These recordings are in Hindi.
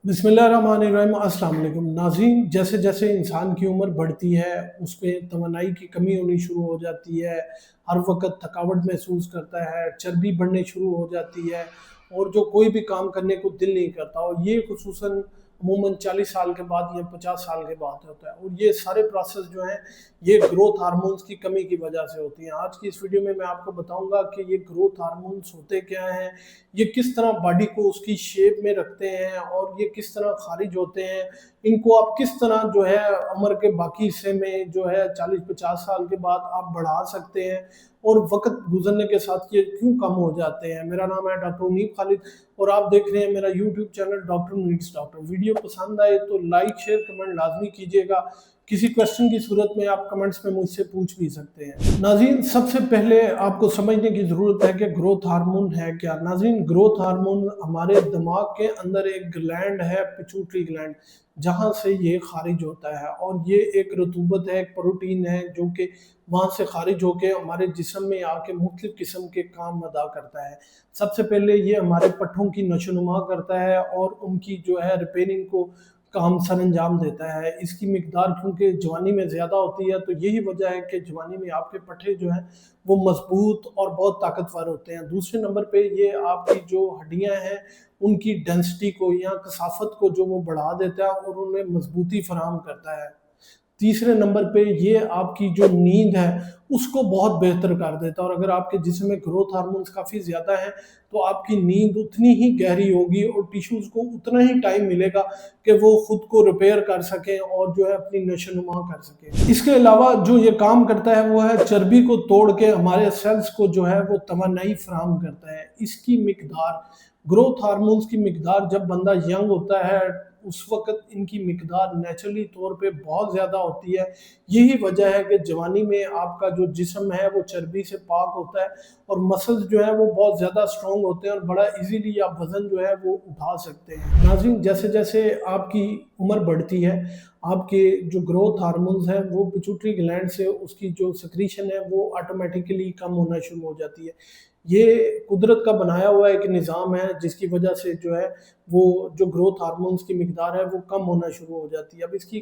बिस्मिल्लाहिर्रहमानिर्रहीम। अस्सलाम वालेकुम नाज़रीन। जैसे जैसे इंसान की उम्र बढ़ती है उसमें तवानाई की कमी होनी शुरू हो जाती है। हर वक्त थकावट महसूस करता है, चर्बी बढ़ने शुरू हो जाती है और जो कोई भी काम करने को दिल नहीं करता। और ये खुसूसन अमूमन 40 साल के बाद या 50 साल के बाद होता है। और ये सारे प्रोसेस जो हैं ये ग्रोथ हार्मोन्स की कमी की वजह से होती हैं। आज की इस वीडियो में मैं आपको बताऊंगा कि ये ग्रोथ हार्मोन्स होते क्या हैं, ये किस तरह बॉडी को उसकी शेप में रखते हैं और ये किस तरह खारिज होते हैं। इनको आप किस तरह जो है उम्र के बाकी हिस्से में जो है 40-50 साल के बाद आप बढ़ा सकते हैं और वक्त गुजरने के साथ ये क्यों कम हो जाते हैं। मेरा नाम है डॉक्टर मुनीब खालिद और आप देख रहे हैं मेरा YouTube channel doctor needs doctor. Video पसंद आए तो लाइक शेयर कमेंट लाजमी कीजिएगा। किसी क्वेश्चन की सूरत में आप कमेंट्स में मुझसे पूछ भी सकते हैं। नाज़रीन, सबसे पहले आपको समझने की ज़रूरत है कि ग्रोथ हार्मोन है क्या। नाज़रीन, ग्रोथ हार्मोन हमारे दिमाग के अंदर एक ग्लैंड है, पिट्यूटरी ग्लैंड, जहाँ से ये खारिज होता है। और ये एक रतूबत है, एक प्रोटीन है जो कि वहाँ से खारिज होकर हमारे जिस्म में आके मुख्तलिफ किस्म के काम अदा करता है। सबसे पहले ये हमारे पट्ठों की नशोनुमा करता है और उनकी जो है रिपेयरिंग को काम सर अंजाम देता है। इसकी मिकदार क्योंकि जवानी में ज़्यादा होती है तो यही वजह है कि जवानी में आपके पट्टे जो हैं वो मजबूत और बहुत ताकतवर होते हैं। दूसरे नंबर पे ये आपकी जो हड्डियां हैं उनकी डेंसिटी को या कसाफत को जो वो बढ़ा देता है और उनमें मजबूती फराहम करता है। तीसरे नंबर पे ये आपकी जो नींद है उसको बहुत बेहतर कर देता है। और अगर आपके जिस्म में ग्रोथ हार्मोन्स काफ़ी ज़्यादा हैं तो आपकी नींद उतनी ही गहरी होगी और टिश्यूज़ को उतना ही टाइम मिलेगा कि वो खुद को रिपेयर कर सकें और जो है अपनी नशोनुमा कर सकें। इसके अलावा जो ये काम करता है वो है चर्बी को तोड़ के हमारे सेल्स को जो है वो तवानाई फराहम करता है। इसकी मिकदार, ग्रोथ हार्मोन्स की मिकदार जब बंदा यंग होता है उस वक़्त इनकी मिकदार नेचुरली तौर पे बहुत ज़्यादा होती है। यही वजह है कि जवानी में आपका जो जिस्म है वो चर्बी से पाक होता है और मसल्स जो है वो बहुत ज़्यादा स्ट्रॉन्ग होते हैं और बड़ा इजीली आप वज़न जो है वो उठा सकते हैं। नाज़रीन, जैसे जैसे आपकी उम्र बढ़ती है आपके जो ग्रोथ हार्मोन्स हैं वो पिट्यूटरी ग्लैंड से उसकी जो सेक्रीशन है वो ऑटोमेटिकली कम होना शुरू हो जाती है। ये कुदरत का बनाया हुआ एक निज़ाम है जिसकी वजह से जो है वो जो ग्रोथ हार्मोन्स की मिकदार है वो कम होना शुरू हो जाती है। अब इसकी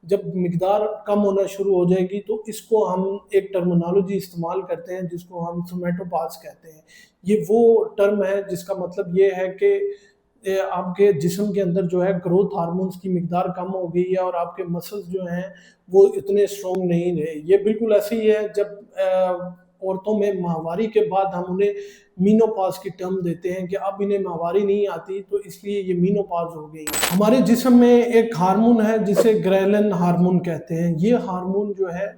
जब मिकदार कम होना शुरू हो जाएगी तो इसको हम एक टर्मिनोलॉजी इस्तेमाल करते हैं जिसको हम सोमेटोपाज कहते हैं। ये वो टर्म है जिसका मतलब ये है कि आपके जिस्म के अंदर जो है ग्रोथ हार्मोन्स की मिकदार कम हो गई है और आपके मसल्स जो हैं वो इतने स्ट्रॉन्ग नहीं रहे। ये बिल्कुल ऐसे ही है जब औरतों में माहवारी के बाद हम उन्हें मीनोपॉज़ की टर्म देते हैं कि अब इन्हें माहवारी नहीं आती तो इसलिए ये मीनोपॉज़ हो गई। हमारे जिस्म में एक हार्मोन है जिसे ग्रेलिन हार्मोन कहते हैं। ये हार्मोन जो है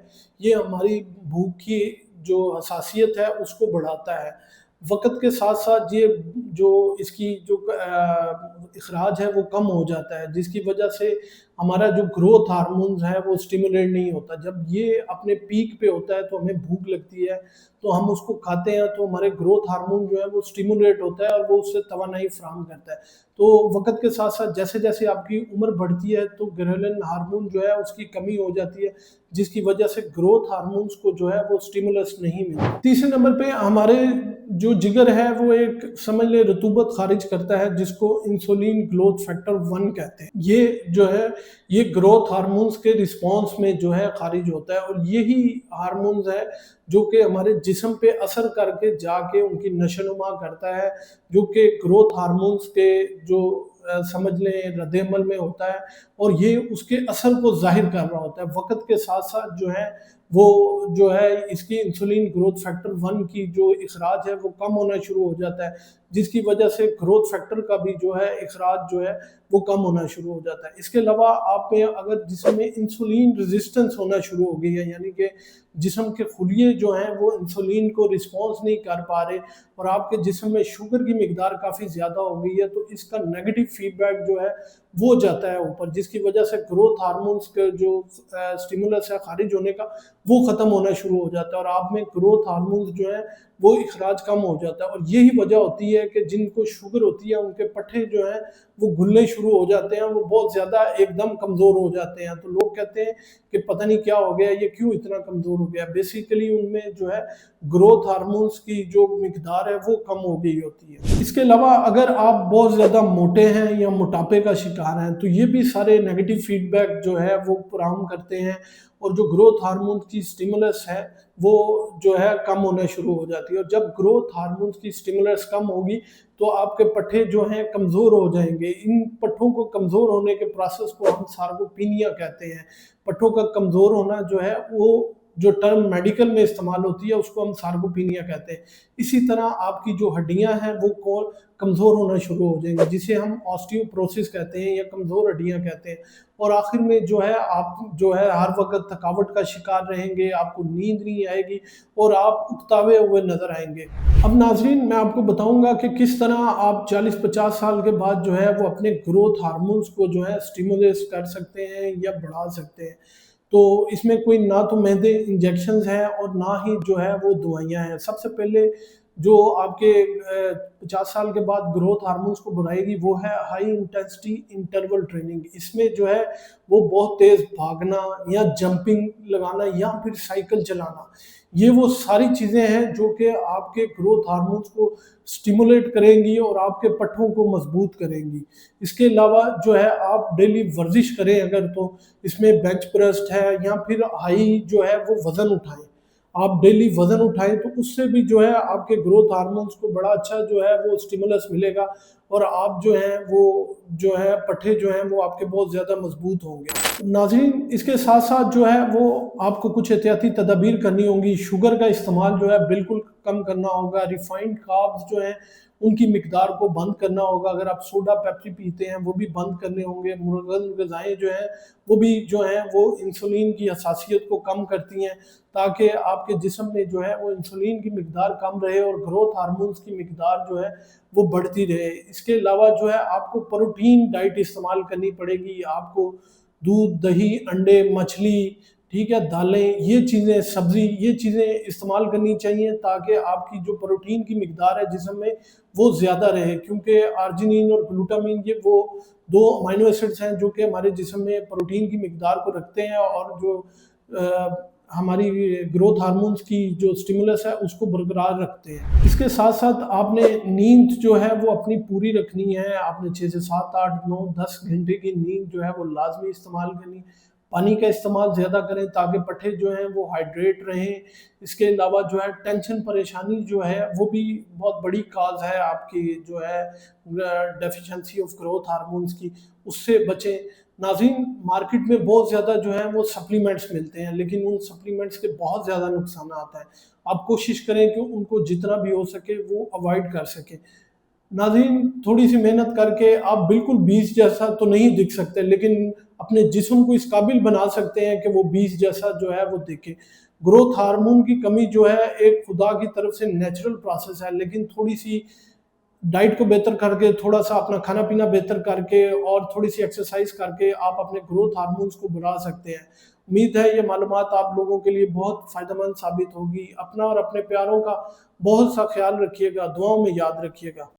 ये हमारी भूख की जो हसासियत है उसको बढ़ाता है। वक़्त के साथ-साथ ये जो इसकी जो इखराज है वो कम हो जाता है जिसकी वजह से हमारा जो ग्रोथ हार्मोन्स है वो स्टिमुलेट नहीं होता। जब ये अपने पीक पे होता है तो हमें भूख लगती है तो हम उसको खाते हैं तो हमारे ग्रोथ हार्मोन जो है वो स्टिमुलेट होता है और वो उससे तवानाई फराहम करता है। तो वक़्त के साथ-साथ जैसे-जैसे आपकी उम्र बढ़ती है तो ग्रेलिन हार्मोन जो है उसकी कमी हो जाती है जिसकी वजह से ग्रोथ हार्मोन्स को जो है वो स्टिमुलस नहीं मिलता। तीसरे नंबर पे हमारे जो जिगर है वो एक समझ ले रतूबत खारिज करता है जिसको इंसुलिन ग्रोथ फैक्टर 1 कहते हैं। ये जो है ये ग्रोथ हार्मोन्स के रिस्पॉन्स में जो है खारिज होता है और यही हार्मोन्स है जो कि हमारे जिस्म पे असर करके जाके उनकी नशोनुमा करता है जो कि ग्रोथ हार्मोन्स के जो समझ लें रद्द-ए-अमल में होता है और ये उसके असर को ज़ाहिर कर रहा होता है। वक़्त के साथ-साथ जो है वो जो है इसकी इंसुलिन ग्रोथ फैक्टर 1 की जो इखराज है वो कम होना शुरू हो जाता है जिसकी वजह से ग्रोथ फैक्टर का भी जो है इखराज जो है वो कम होना शुरू हो जाता है। इसके अलावा आप में अगर जिस्म में इंसुलिन रेजिस्टेंस होना शुरू हो गई है यानी कि जिस्म के खुलिये जो हैं वो इंसुलिन को रिस्पॉन्स नहीं कर पा रहे और आपके जिस्म में शुगर की मिकदार काफ़ी ज़्यादा हो गई है तो इसका नेगेटिव फीडबैक जो है वो जाता है ऊपर जिसकी वजह से ग्रोथ हार्मोन्स के जो स्टिमुलस है खारिज होने का वो ख़त्म होना शुरू हो जाता है और आप में ग्रोथ हार्मोन्स जो है वो इखराज कम हो जाता है। और यही वजह होती है कि जिनको शुगर होती है उनके पट्टे जो हैं वो घुलने शुरू हो जाते हैं, वो बहुत ज़्यादा एकदम कमज़ोर हो जाते हैं। तो लोग कहते हैं कि पता नहीं क्या हो गया, ये क्यों इतना कमज़ोर हो गया। बेसिकली उनमें जो है ग्रोथ हार्मोन्स की जो मिकदार है वो कम हो गई होती है। इसके अलावा अगर आप बहुत ज़्यादा मोटे हैं या मोटापे का शिकार हैं तो ये भी सारे नेगेटिव फीडबैक जो है वो फराहम करते हैं, और जो ग्रोथ हार्मोन की स्टिमुलस है वो जो है कम होना शुरू हो जाती है। और जब ग्रोथ हार्मोन्स की स्टिमुलस कम होगी तो आपके पट्टे जो हैं कमज़ोर हो जाएंगे। इन पट्टों को कमज़ोर होने के प्रोसेस को हम सार्कोपीनिया कहते हैं। पट्टों का कमज़ोर होना जो है वो जो टर्म मेडिकल में इस्तेमाल होती है उसको हम सार्कोपीनिया कहते हैं। इसी तरह आपकी जो हड्डियां हैं वो कमज़ोर होना शुरू हो जाएंगी, जिसे हम ऑस्टियोप्रोसिस कहते हैं या कमज़ोर हड्डियां कहते हैं। और आखिर में जो है आप जो है हर वक्त थकावट का शिकार रहेंगे, आपको नींद नहीं आएगी और आप उकतावे हुए नजर आएंगे। अब नाजरीन, मैं आपको बताऊंगा कि किस तरह आप 40-50 साल के बाद जो है वो अपने ग्रोथ हार्मोन्स को जो है स्टिमुलेट कर सकते हैं या बढ़ा सकते हैं। तो इसमें कोई ना तो महंगे इंजेक्शंस हैं और ना ही जो है वो दवाइयाँ हैं। सबसे पहले जो आपके 50 साल के बाद ग्रोथ हार्मोन्स को बढ़ाएगी वो है हाई इंटेंसिटी इंटरवल ट्रेनिंग। इसमें जो है वो बहुत तेज़ भागना या जंपिंग लगाना या फिर साइकिल चलाना, ये वो सारी चीज़ें हैं जो कि आपके ग्रोथ हार्मोन्स को स्टिमुलेट करेंगी और आपके पट्टों को मजबूत करेंगी। इसके अलावा जो है आप डेली वर्जिश करें अगर, तो इसमें बेंच प्रेस है या फिर हाई जो है वो वज़न उठाएं। आप डेली वज़न उठाएं तो उससे भी जो है आपके ग्रोथ हार्मोन्स को बड़ा अच्छा जो है वो स्टिमुलस मिलेगा और आप जो है वो जो है पट्टे जो हैं वो आपके बहुत ज़्यादा मजबूत होंगे। नाज़रीन, इसके साथ साथ जो है वो आपको कुछ एहतियाती तदाबीर करनी होंगी। शुगर का इस्तेमाल जो है बिल्कुल कम करना होगा। रिफाइंड कार्ब्स जो हैं उनकी मिकदार को बंद करना होगा। अगर आप सोडा पेप्सी पीते हैं वो भी बंद करने होंगे। मुरगन ग़िज़ाएँ जो हैं वो भी जो हैं वो इंसुलिन की हसासियत को कम करती हैं, ताकि आपके जिस्म में जो है वो इंसुलिन की मिकदार कम रहे और ग्रोथ हार्मोन्स की मिकदार जो है वो बढ़ती रहे। इसके अलावा जो है आपको प्रोटीन डाइट इस्तेमाल करनी पड़ेगी। आपको दूध, दही, अंडे, मछली, ठीक है, दालें, ये चीज़ें, सब्ज़ी, ये चीज़ें इस्तेमाल करनी चाहिए ताकि आपकी जो प्रोटीन की मिकदार है जिस्म में वो ज़्यादा रहे। क्योंकि आर्जिनिन और ग्लूटामिन ये वो 2 अमीनो एसिड्स हैं जो कि हमारे जिस्म में प्रोटीन की मिकदार को रखते हैं और जो हमारी ग्रोथ हार्मोन्स की जो स्टिमुलस है उसको बरकरार रखते हैं। इसके साथ साथ आपने नींद जो है वो अपनी पूरी रखनी है। आपने 6 से 7, 8, 9, 10 घंटे की नींद जो है वो लाजमी इस्तेमाल करनी। पानी का इस्तेमाल ज़्यादा करें ताकि पट्टे जो हैं वो हाइड्रेट रहें। इसके अलावा जो है टेंशन, परेशानी जो है वो भी बहुत बड़ी काज है आपकी जो है डेफिशिएंसी ऑफ ग्रोथ हार्मोन्स की, उससे बचें। नाज़रीन, मार्केट में बहुत ज़्यादा जो है वो सप्लीमेंट्स मिलते हैं, लेकिन उन सप्लीमेंट्स के बहुत ज़्यादा नुकसान आता है। आप कोशिश करें कि उनको जितना भी हो सके वो अवॉइड कर सकें। नाज़रीन, थोड़ी सी मेहनत करके आप बिल्कुल 20 जैसा तो नहीं दिख सकते, लेकिन अपने जिस्म को इस काबिल बना सकते हैं कि वो 20 जैसा जो है वो दिखे। ग्रोथ हार्मोन की कमी जो है एक खुदा की तरफ से नेचुरल प्रोसेस है, लेकिन थोड़ी सी डाइट को बेहतर करके, थोड़ा सा अपना खाना पीना बेहतर करके और थोड़ी सी एक्सरसाइज करके आप अपने ग्रोथ हार्मोन्स को बढ़ा सकते हैं। उम्मीद है ये मालूमात आप लोगों के लिए बहुत फ़ायदेमंद साबित होगी। अपना और अपने प्यारों का बहुत सा ख्याल रखिएगा, दुआओं में याद रखिएगा।